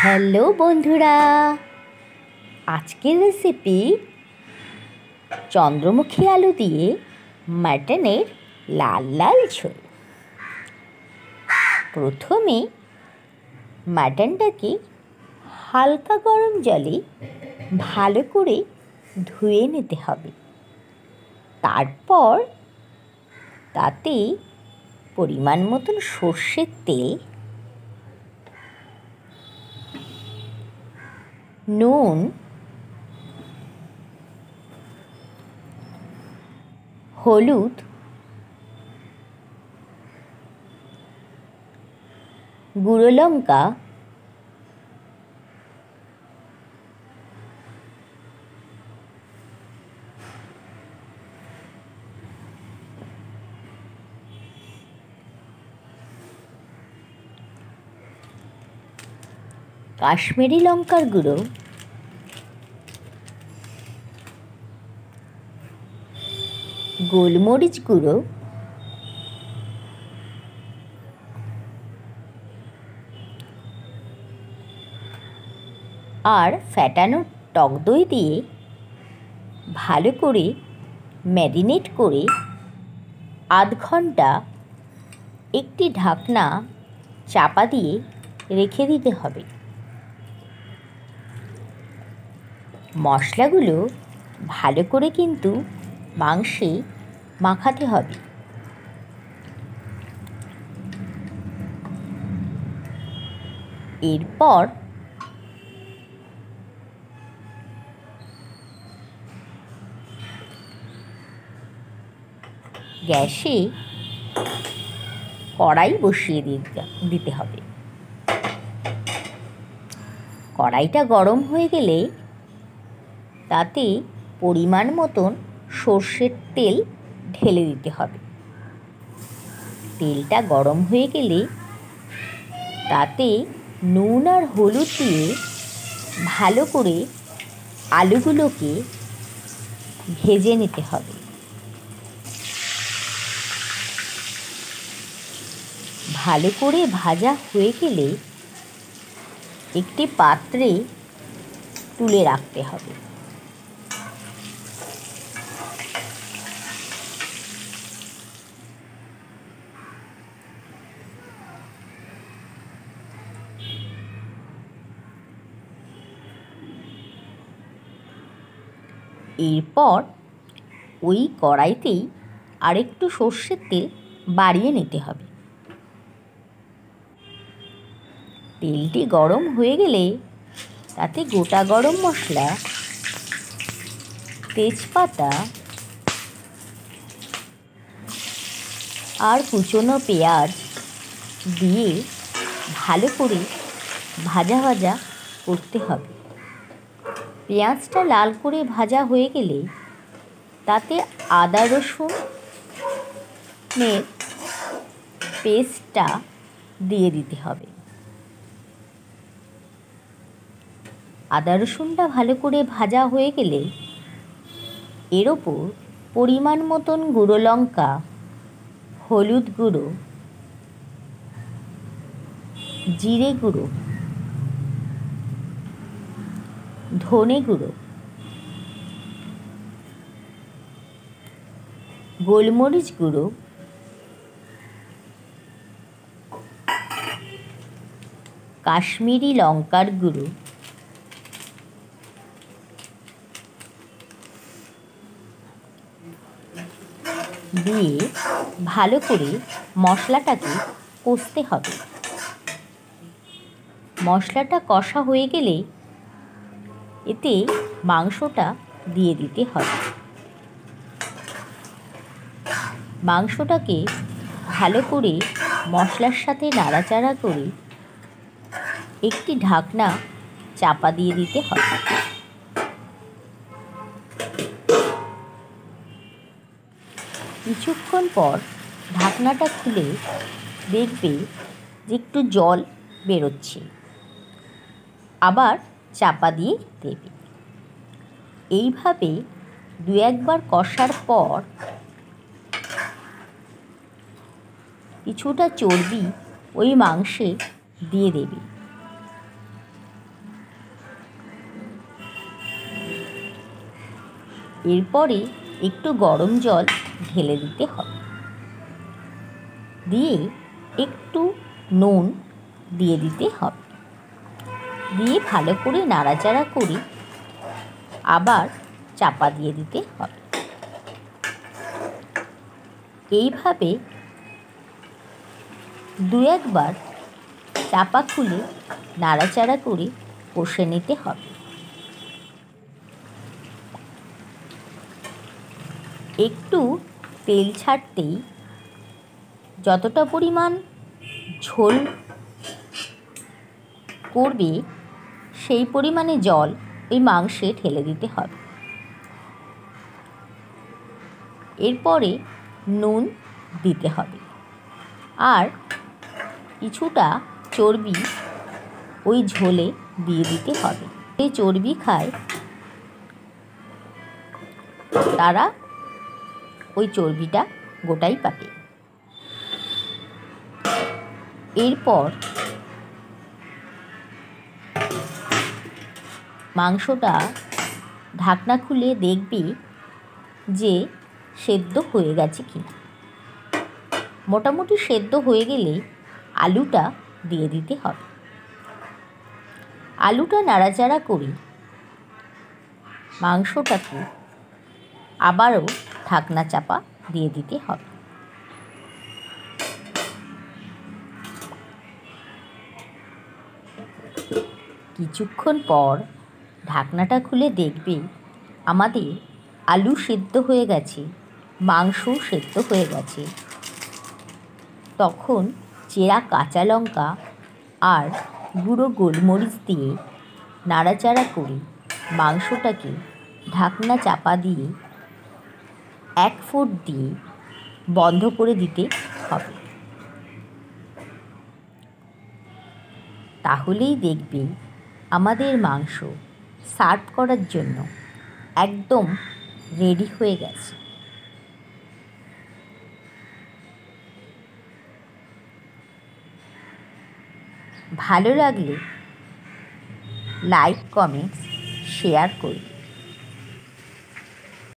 Hello বন্ধুরা, আজকের recipe Chandramukhi আলু দিয়ে মাটনের লাল লাল ঝোল। প্রথমে মাটনটাকে হালকা গরম জলে ভালো করে ধুয়ে নিতে হবে। তারপর তাতে পরিমাণ মতন সর্ষের তেল, নুন, হলুদ, গুঁড়ো লঙ্কা, কাশ্মীরি লঙ্কার গুঁড়ো, গোলমরিচ গুঁড়ো, আর ফ্যাটানো টক দই দিয়ে ভালো করে ম্যারিনেট করে আধ ঘন্টা একটি ঢাকনা চাপা দিয়ে রেখে দিতে হবে। মশলাগুলো ভালো করে কিন্তু মাংসে মাখাতে হবে। এরপর গ্যাসে কড়াই বসিয়ে দিতে হবে। কড়াইটা গরম হয়ে গেলে তাতে পরিমাণ মতন সর্ষের তেল ঢেলে দিতে হবে। তেলটা গরম হয়ে গেলে তাতে নুন আর হলুদ দিয়ে ভালো করে আলুগুলোকে ভেজে নিতে হবে। ভালো করে ভাজা হয়ে গেলে একটি পাত্রে তুলে রাখতে হবে। এরপর ওই কড়াইতেই আরেকটু সর্ষের তেল বাড়িয়ে নিতে হবে। তেলটি গরম হয়ে গেলে তাতে গোটা গরম মশলা, তেজপাতা আর কুচনো পেঁয়াজ দিয়ে ভালো করে ভাজা ভাজা করতে হবে। পেঁয়াজটা লাল করে ভাজা হয়ে গেলে তাতে আদা রসুনের পেস্টটা দিয়ে দিতে হবে। আদা রসুনটা ভালো করে ভাজা হয়ে গেলে এর ওপর পরিমাণ মতন গুঁড়ো লঙ্কা, হলুদ গুঁড়ো, জিরে গুঁড়ো, ধনে গুঁড়ো, গোলমরিচ গুঁড়ো, কাশ্মীরি লঙ্কার গুঁড়ো দিয়ে ভালো করে মশলাটাকে কষতে হবে। মশলাটা কষা হয়ে গেলে এতে মাংসটা দিয়ে দিতে হবে। মাংসটাকে ভালো করে মশলার সাথে নাড়াচাড়া করে একটি ঢাকনা চাপা দিয়ে দিতে হবে। কিছুক্ষণ পর ঢাকনাটা খুলে দেখবে যে একটু জল বেরোচ্ছে, আবার চাপা দিয়ে দেবে। এইভাবে দু একবার কষার পর কিছুটা চর্বি ওই মাংসে দিয়ে দেবে। এরপরে একটু গরম জল ঢেলে দিতে হবে, দিয়ে একটু নুন দিয়ে দিতে হবে, দিয়ে ভালো করে নাড়াচাড়া করে আবার চাপা দিয়ে দিতে হবে। এইভাবে দু একবার চাপা খুলে নাড়াচাড়া করে কষে নিতে হবে। একটু তেল ছাড়তেই যতটা পরিমাণ ঝোল করবে সেই পরিমাণে জল ওই মাংসে ঢেলে দিতে হবে। এরপরে নুন দিতে হবে, আর কিছুটা চর্বি ওই ঝোলে দিয়ে দিতে হবে। যে চর্বি খায় তারা ওই চর্বিটা গোটাই পাবে। এরপর মাংসটা ঢাকনা খুলে দেখবি যে সেদ্ধ হয়ে গেছে কিনা। মোটামুটি সেদ্ধ হয়ে গেলে আলুটা দিয়ে দিতে হবে। আলুটা নাড়াচাড়া করে মাংসটাকে আবারও ঢাকনা চাপা দিয়ে দিতে হবে। কিছুক্ষণ পর ঢাকনাটা খুলে দেখবে আমাদের আলু সেদ্ধ হয়ে গেছে, মাংস সেদ্ধ হয়ে গেছে। তখন চেরা কাঁচা লঙ্কা আর গুঁড়ো গোলমরিচ দিয়ে নাড়াচাড়া করে মাংসটাকে ঢাকনা চাপা দিয়ে 1 ফুট দিয়ে বন্ধ করে দিতে হবে। তাহলেই দেখবে আমাদের মাংস সার্ভ করার জন্য একদম রেডি হয়ে গেছে। ভালো লাগলে লাইক, কমেন্টস, শেয়ার করুন।